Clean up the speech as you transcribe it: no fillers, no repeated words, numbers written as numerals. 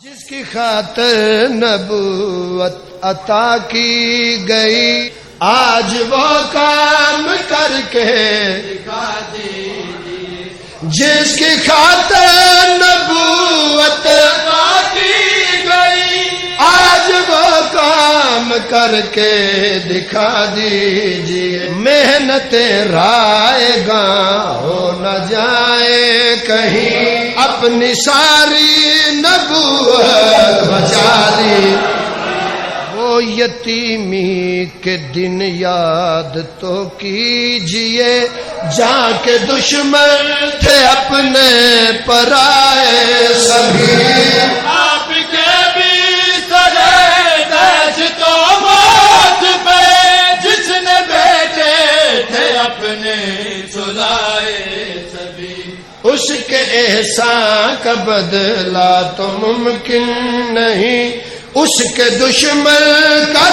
جس کی خاطر نبوت عطا کی گئی، آج وہ کام کر کے دکھا دیجیے۔ جس کی خاطر نبوت عطا کی گئی، آج وہ کام کر کے دکھا دیجیے۔ محنتیں رائے گاں ہو نہ جائے کہیں، اپنی ساری نبوت بچا دی۔ وہ یتیمی کے دن یاد تو کیجئے، جہاں کے دشمن تھے اپنے پرائے سبھی۔ آپ کے بھی سرے دش تو موت پہ، جس نے بیٹے تھے اپنے سلائے سبھی۔ اس کے احسان کا بدلہ تو ممکن نہیں، اس کے دشمن کا